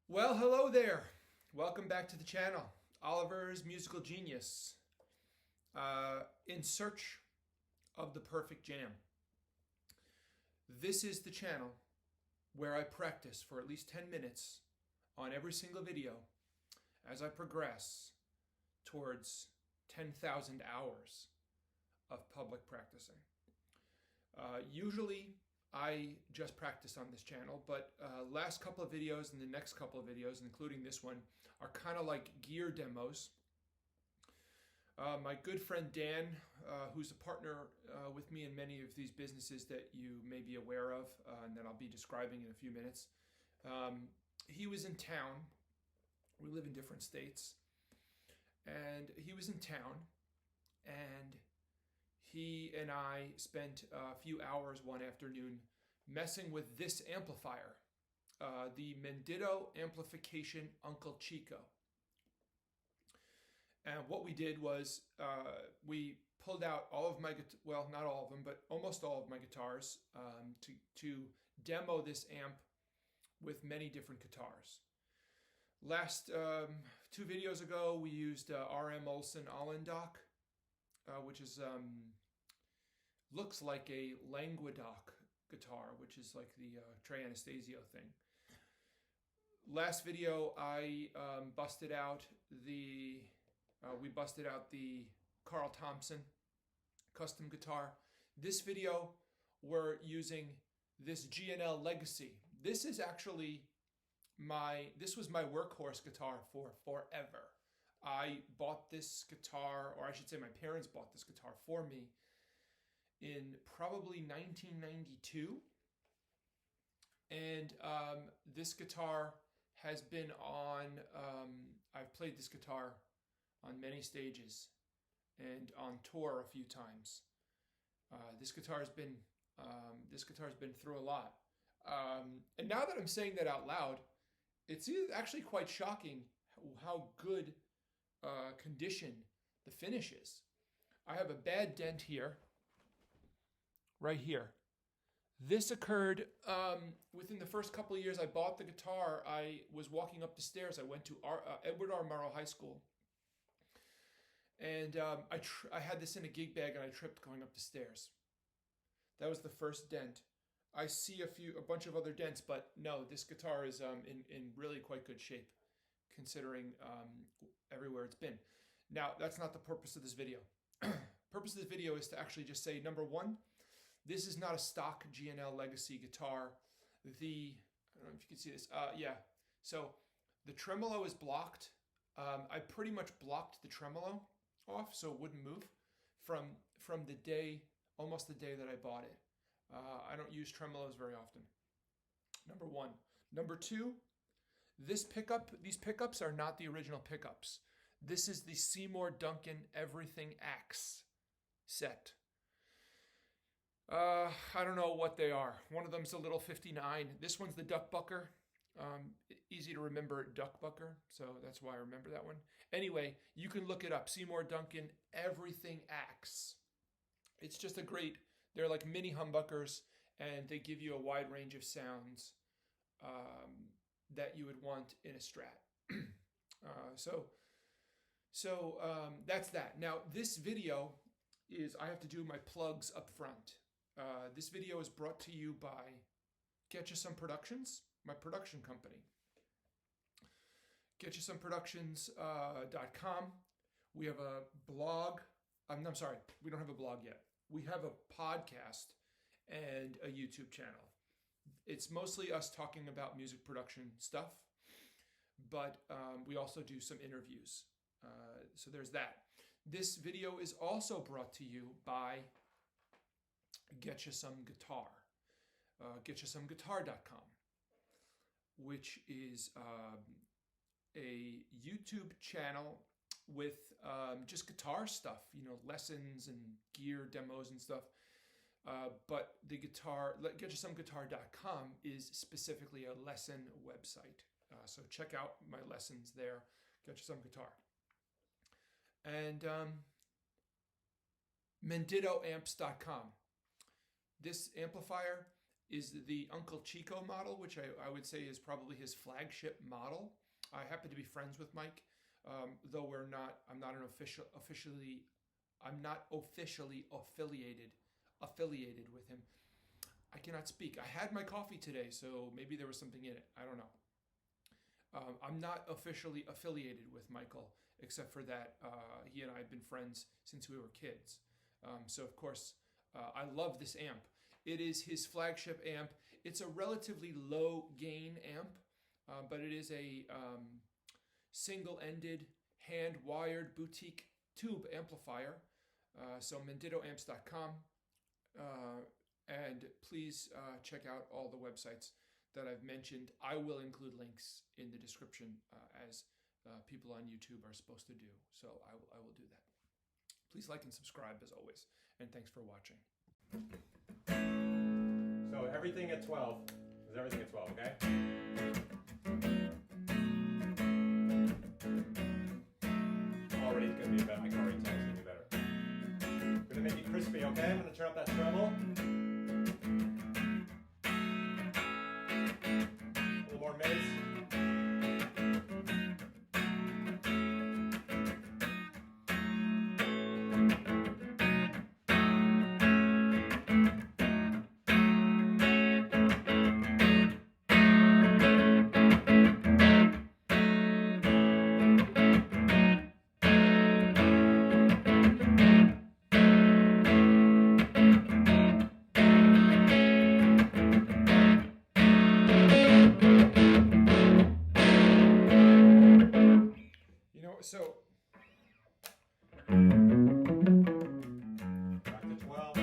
Well, hello there. Welcome back to the channel. Oliver's Musical Genius. In search of the perfect jam. This is the channel where I practice for at least 10 minutes on every single video as I progress towards 10,000 hours of public practicing. Usually I just practice on this channel, but last couple of videos and the next couple of videos, including this one, are kind of like gear demos. My good friend Dan, who's a partner with me in many of these businesses that you may be aware of, and that I'll be describing in a few minutes, he was in town. We live in different states. And he was in town, and he and I spent a few hours one afternoon messing with this amplifier, the Menditto Amplification Uncle Chico. And what we did was we pulled out all of my, well, not all of them, but almost all of my guitars to demo this amp with many different guitars. Last 2 videos ago, we used R.M. Olson Allendock, which is looks like a Languedoc guitar, which is like the Trey Anastasio thing. Last video, I busted out the Carl Thompson custom guitar. This video, we're using this G&L Legacy. This is actually this was my workhorse guitar for forever. I bought this guitar, or I should say my parents bought this guitar for me in probably 1992. And this guitar has been on, I've played this guitar on many stages and on tour a few times. This guitar's been through a lot. And now that I'm saying that out loud, it's actually quite shocking how good condition the finish is. I have a bad dent here, right here. This occurred within the first couple of years I bought the guitar. I was walking up the stairs. I went to Edward R. Murrow High School. And I had this in a gig bag and I tripped going up the stairs. That was the first dent. I see a bunch of other dents, but no, this guitar is in really quite good shape, considering everywhere it's been. Now, that's not the purpose of this video. Purpose of this video is to actually just say, number one, this is not a stock G&L Legacy guitar. I don't know if you can see this. Yeah. So the tremolo is blocked. I pretty much blocked the tremolo off so it wouldn't move from the day, almost the day that I bought it. I don't use tremolos very often. Number one. Number two, these pickups are not the original pickups. This is the Seymour Duncan Everything Axe set. I don't know what they are. One of them's a little 59. This one's the Duckbucker. Easy to remember Duckbucker, so that's why I remember that one. Anyway, you can look it up. Seymour Duncan Everything Axe. It's just a great, they're like mini humbuckers, and they give you a wide range of sounds that you would want in a Strat. So that's that. Now, this video is, I have to do my plugs up front. This video is brought to you by Get You Some Productions, my production company. GetYouSomeProductions.com. We have a blog. I'm sorry, we don't have a blog yet. We have a podcast and a YouTube channel. It's mostly us talking about music production stuff, but we also do some interviews. So there's that. This video is also brought to you by Get You Some Guitar. GetYouSomeGuitar.com, which is a YouTube channel with just guitar stuff, lessons and gear demos and stuff. But the GetYouSomeGuitar.com is specifically a lesson website. So check out my lessons there. Get You Some Guitar. And MendittoAmps.com. This amplifier is the Uncle Chico model, which I would say is probably his flagship model. I happen to be friends with Mike, though I'm not officially affiliated with him. I cannot speak. I had my coffee today, so maybe there was something in it. I don't know. I'm not officially affiliated with Michael, except for that he and I have been friends since we were kids. So of course, I love this amp. It is his flagship amp. It's a relatively low gain amp, but it is a single-ended, hand-wired boutique tube amplifier. So mendittoamps.com. And please check out all the websites that I've mentioned. I will include links in the description as people on YouTube are supposed to do. So I will do that. Please like and subscribe as always. And thanks for watching. So everything at 12 is everything at 12, okay? Already it's going to be better. I can already tell it's going to be better. I'm going to make it crispy, okay? I'm going to turn up that treble. A little more mids. So Back to 12.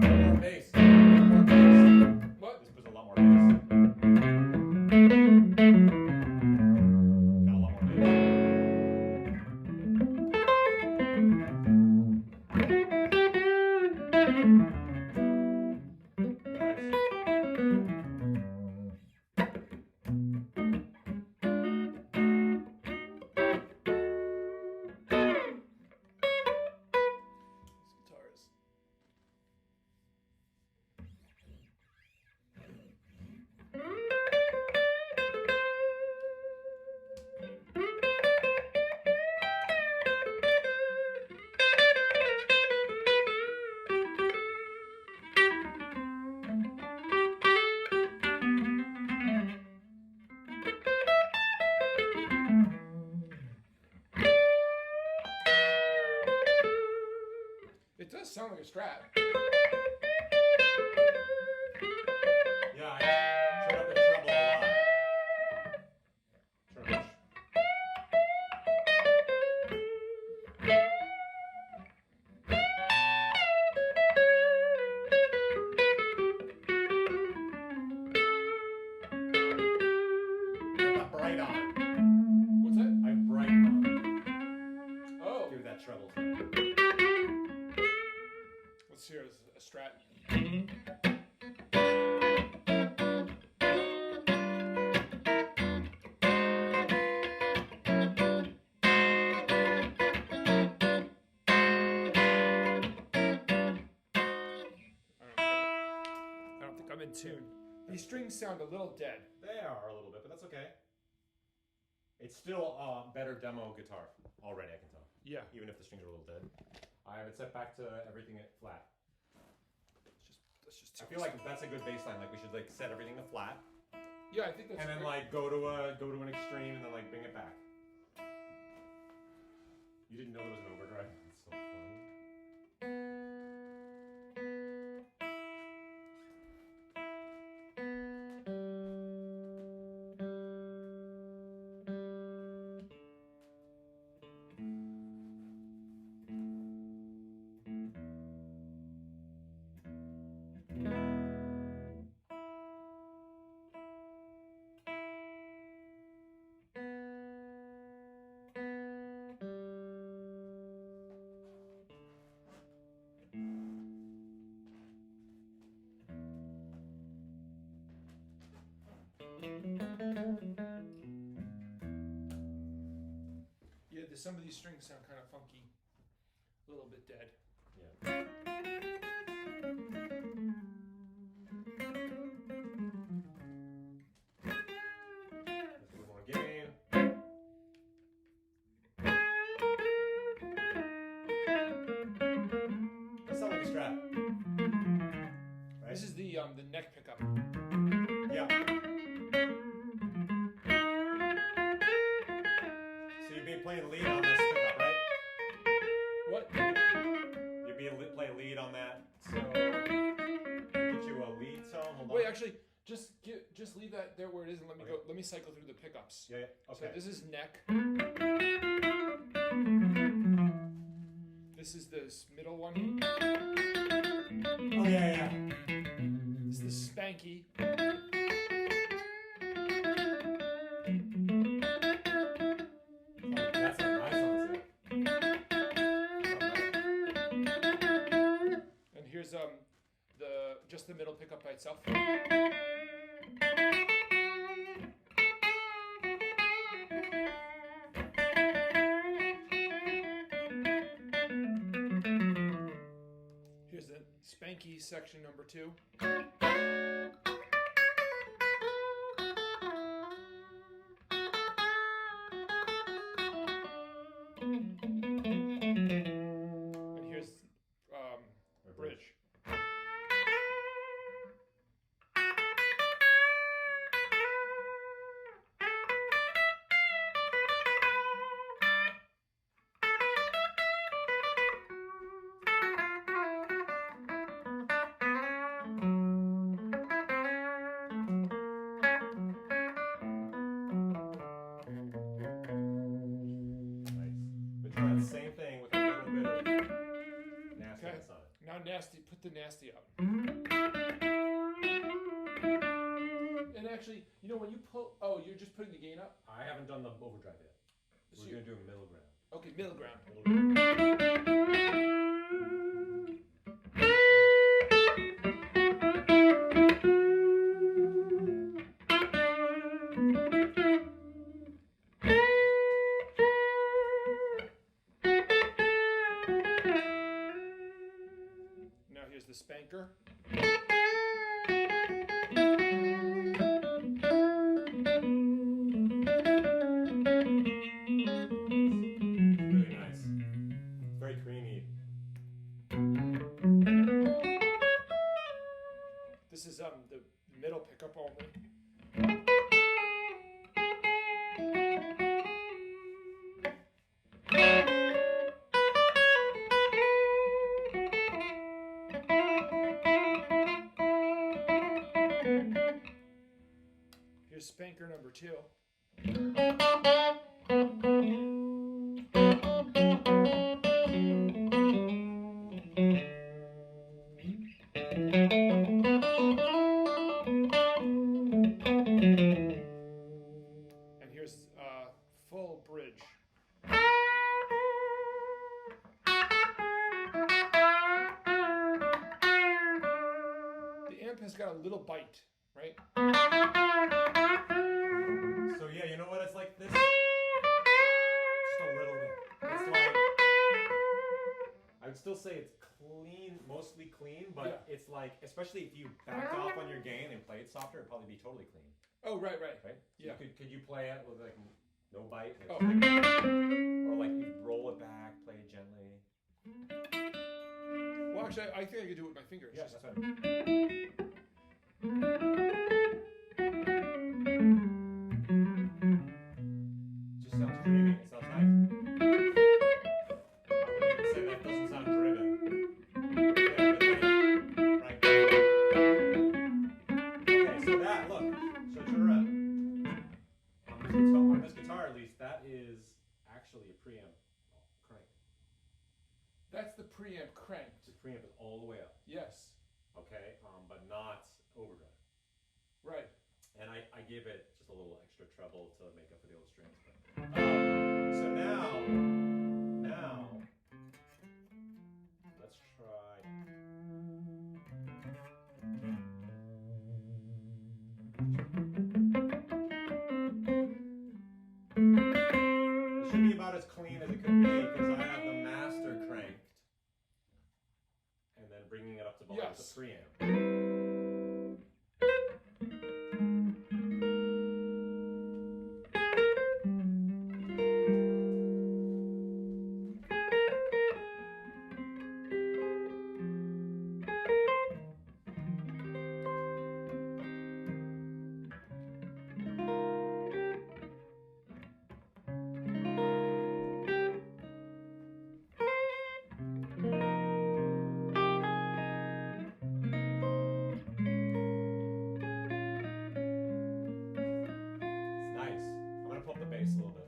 More bass. More bass. what? This puts a lot more bass. Got a lot more bass. Guitars. It does sound like a Strat. Yeah, I turn up the treble a lot. Turn up the bright on. What's that? I have bright on. Oh, Give that treble. let's hear a Strat. I don't think I'm in tune. These strings sound a little dead. They are a little bit, but that's okay. It's still a better demo guitar already, I can tell. Yeah. Even if the strings are a little dead. I have it set back to everything at flat. That's just I feel like that's a good baseline. Like we should like set everything to flat, yeah, I think that's and then great. like go to an extreme, and then like bring it back. You didn't know there was an overdrive. That's so funny. because some of these strings sound kind of funky, a little bit dead. Yeah. Let's move on gain. That sounds like a Strat. Right? This is the neck pickup. Yeah. So you'd be playing lead on this pickup, right? What? You'd be play lead on that. So get you a lead tone. Hold on. Wait, actually, just leave that there where it is and let me go. Let me cycle through the pickups. Yeah. Okay. So this is neck. This is this middle one. Oh yeah. This is the spanky. That's a nice one. And here's just the middle pickup by itself. Here's the spanky section number 2. And here's bridge. Same thing with a little bit of nastiness on it. Now nasty, put the nasty up. And actually, you know when you pull, you're just putting the gain up? I haven't done the overdrive yet. So We're going to do a middle ground. Okay, middle ground. Now here's the spanker. Really nice. Very creamy. This is the middle pickup only. Here's spanker number 2. And here's full bridge. The amp has got a little bite, right? So yeah, you know what it's like this? Just a little bit. It's like, I would still say it's clean, mostly clean, but Yeah. it's like, especially if you backed off on your gain and played softer, it'd probably be totally clean, Oh, right. right? So Yeah. could you play it with like no bite? Oh. Or like you roll it back, play it gently. Well, actually, I think I could do it with my fingers. Yeah, that's right. Just sounds creamy. It sounds nice. I wouldn't even say that doesn't sound driven. Right. Okay, so that, look. So turn around. On this guitar, at least, that is actually a preamp crank. That's the preamp cranked. The preamp is all the way up. Yes. Okay, but not overdrive. Right. And I gave it just a little extra treble to make up for the old strings. But, so now, let's try. It should be about as clean as it could be because I have the master cranked and then bringing it up to volume with the preamp. A little bit.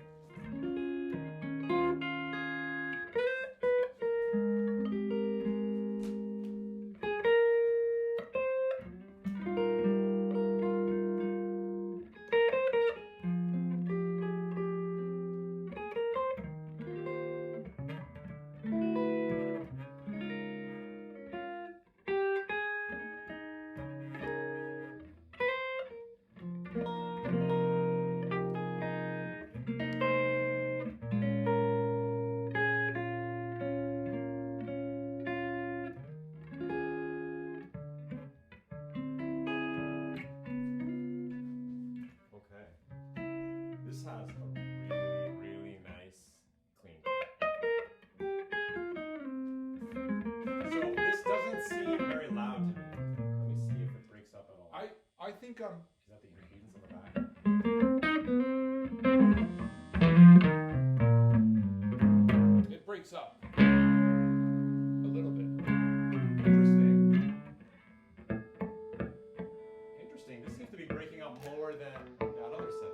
This has a really, really nice clean. So this doesn't seem very loud to me. Let me see if it breaks up at all. I think Is that the impedance on the back? it breaks up a little bit. Interesting. Interesting. This seems to be breaking up more than that other setting.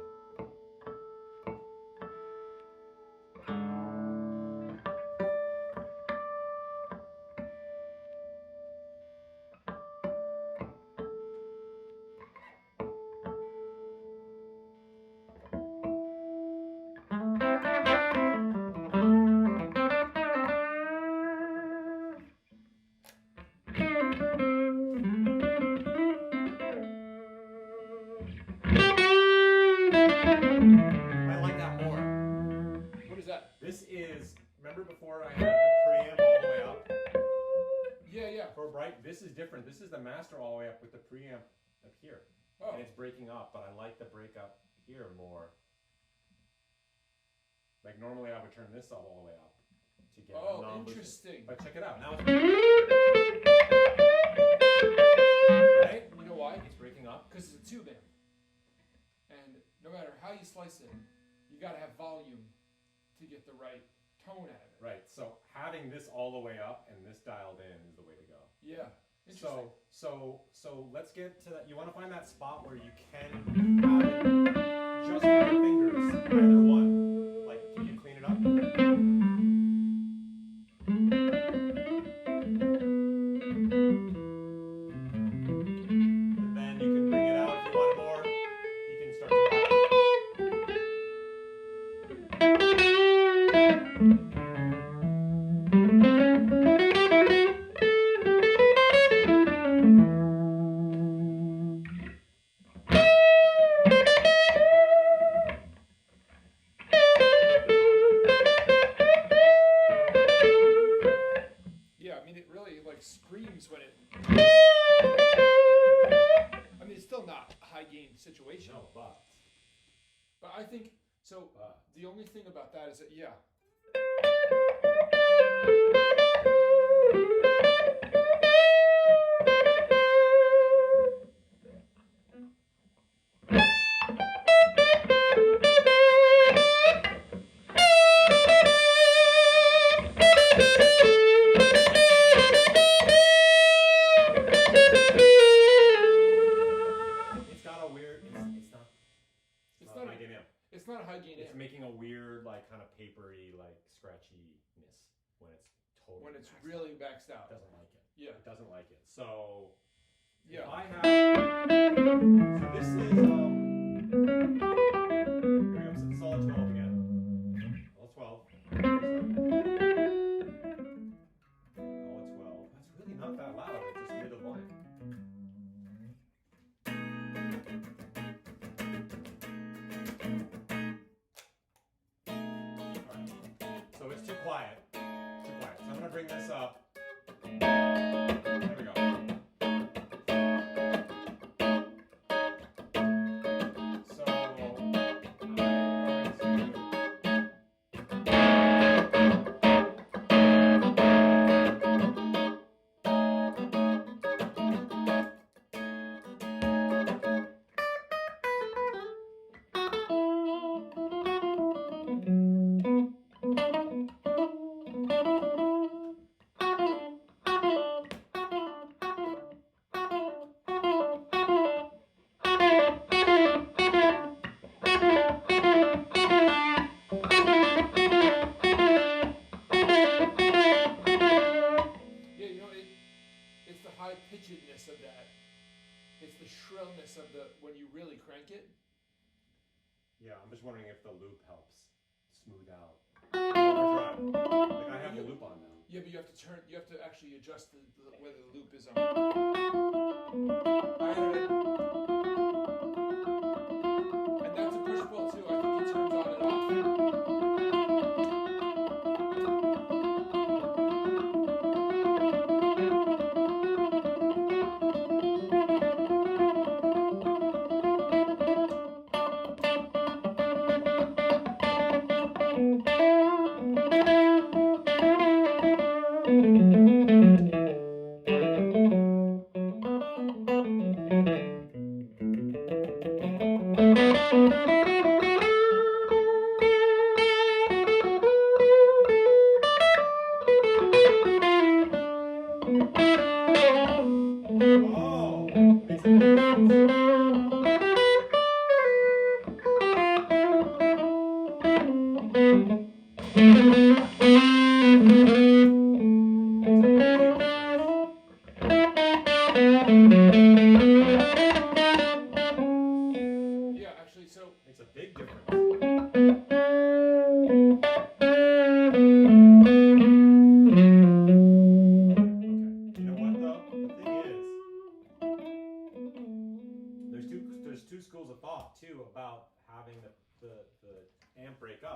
This is, remember before I had the preamp all the way up? Yeah. For bright, this is different. This is the master all the way up with the preamp up here. Oh. And it's breaking up, but I like the break up here more. Like normally I would turn this all the way up to get a non-loop. Interesting. But check it out. Now it's right? You know why? It's breaking up. Because it's a tube amp. And no matter how you slice it, you got to have volume to get the right tone out of it. Right. So having this all the way up and this dialed in is the way to go. Yeah. Interesting. So let's get to that. You want to find that spot where you can have it just with your fingers, either one. Like, can you clean it up? And then you can bring it out if you want more. You can start to screams when it. I mean, it's still not a high gain situation. No, but I think so. The only thing about that is that it's not a high gain it's amp. making a weird, like, kind of papery, like, scratchiness when it's totally When it's maxed really out. maxed out. It doesn't like it. Yeah. It doesn't like it. So yeah. if I have, so this is here we go, solid 12 again. Solid 12. Solid 12. That's really not that loud. It's just mid of volume. bring this up. There we go. So I'm going to. It's the high pitchedness of that. It's the shrillness of the when you really crank it. Yeah, I'm just wondering if the loop helps smooth out. Like I have the loop on now. Yeah, but you have to actually adjust whether the loop is on. And that's a push pull too. I think it turns on and off.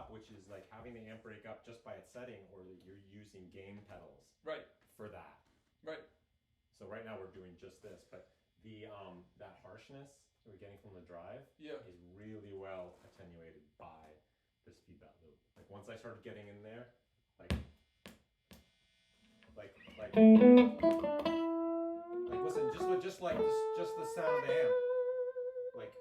Which is like having the amp break up just by its setting, or that you're using gain pedals for that. Right. So right now we're doing just this, but the that harshness we're getting from the drive is really well attenuated by this feedback loop. Like once I started getting in there, like listen, just the sound of the amp, like.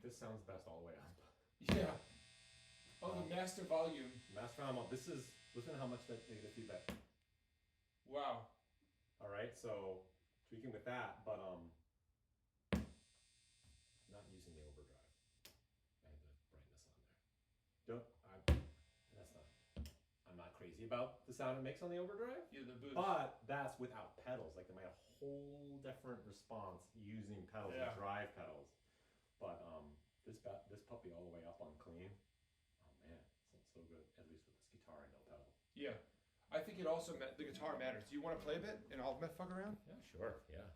this sounds best all the way up. Yeah. Oh, the master volume. Master volume. Listen to how much that negative feedback. Wow. All right, so tweaking with that, but not using the overdrive. I have the brightness on there. I'm not crazy about the sound it makes on the overdrive. Yeah, the boost. But that's without pedals. Like, they might have a whole different response using pedals and drive pedals. But this puppy all the way up on clean. Oh man, sounds so good. At least with this guitar and no pedal. Yeah. I think it also the guitar matters. Do you want to play a bit and I'll fuck around? Yeah, sure. Yeah.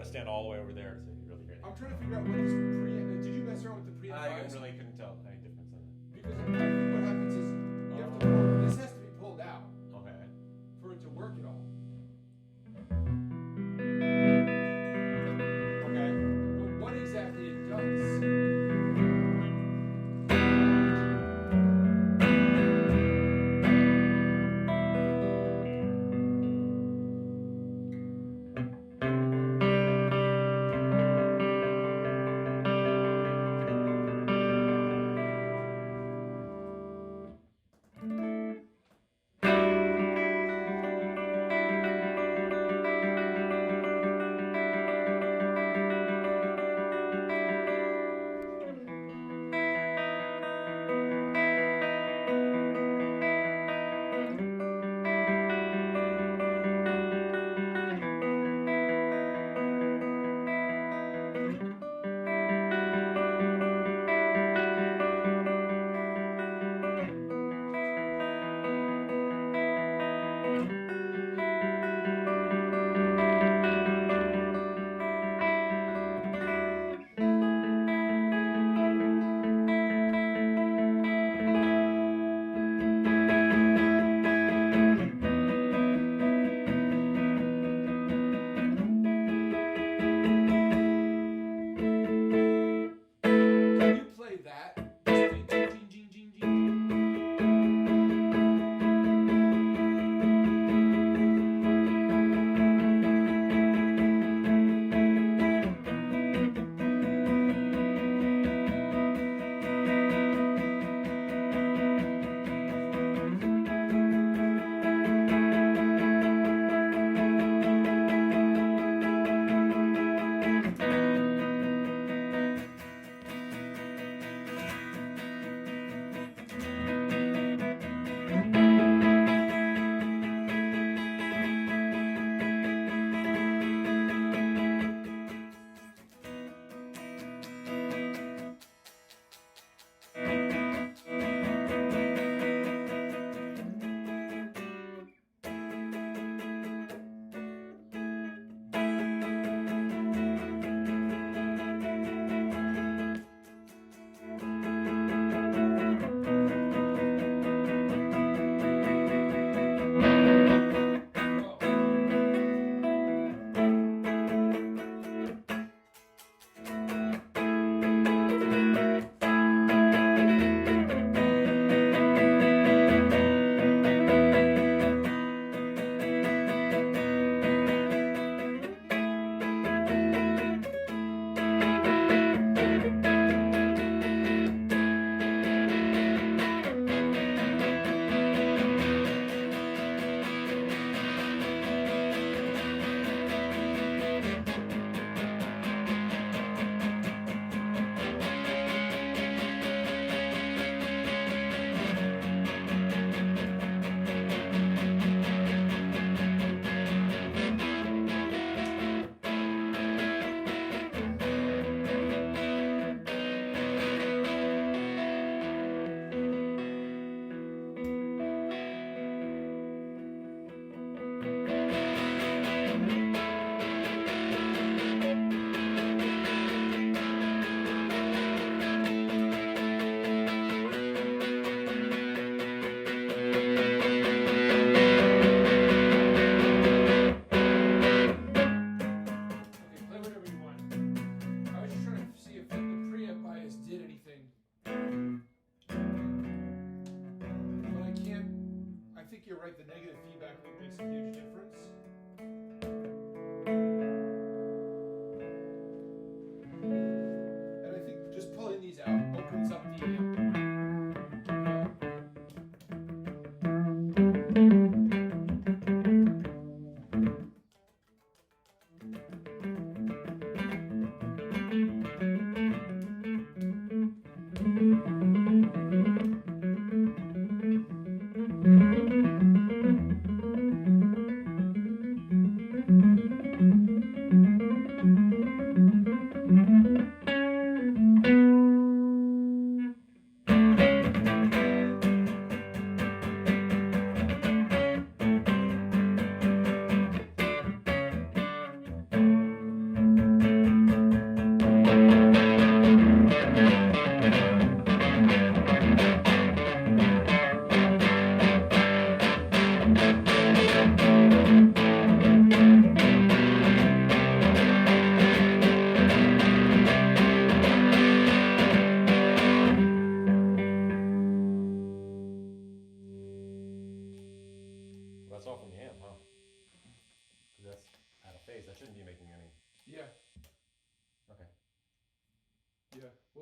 Stand all the way over there so you really hear it. I'm trying to figure out what this preamp. Did you mess around with the preamp? I really couldn't tell any difference in it. Because I think what happens is you have to pull, this has to be pulled out. Okay. For it to work at all. Okay. But what exactly it does?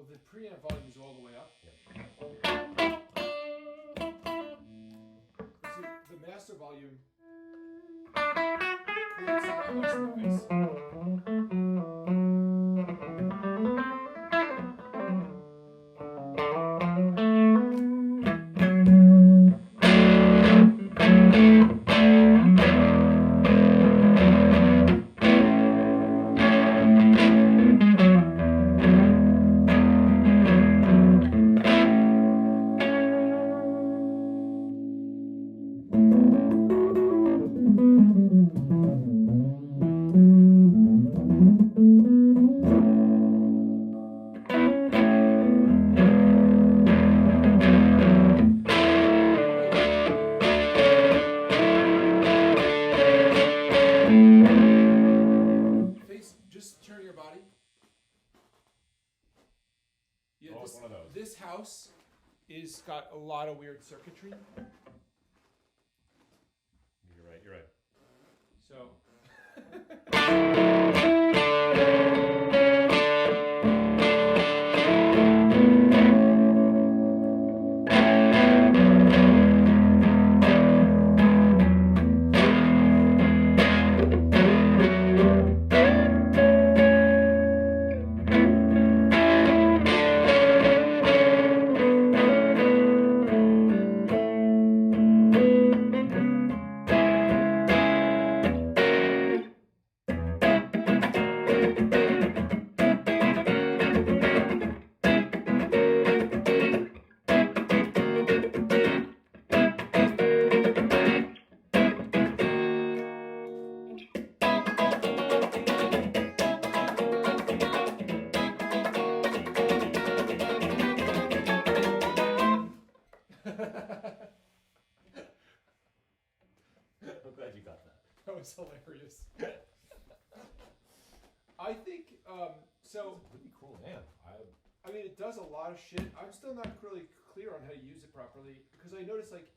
Well, the preamp volume is all the way up. Yep. See, the master volume creates so much noise. Just turn your body. Yeah, Oh, one of those. this house is got a lot of weird circuitry. You're right. You're right. So. I'm glad you got that. That was hilarious. I think so. It's a pretty cool amp. I mean, it does a lot of shit. I'm still not really clear on how to use it properly because I noticed like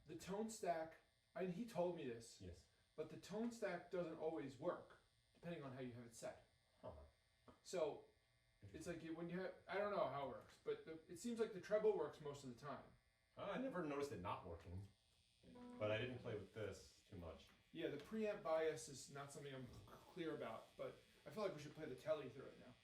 the tone stack. And he told me this. Yes. But the tone stack doesn't always work depending on how you have it set. Huh. So it's like when you have, I don't know how it works, but it seems like the treble works most of the time. I never noticed it not working, but I didn't play with this too much. Yeah, the preamp bias is not something I'm clear about, but I feel like we should play the telly through it now.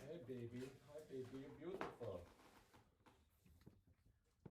Hi, baby. Hi, baby. You're beautiful.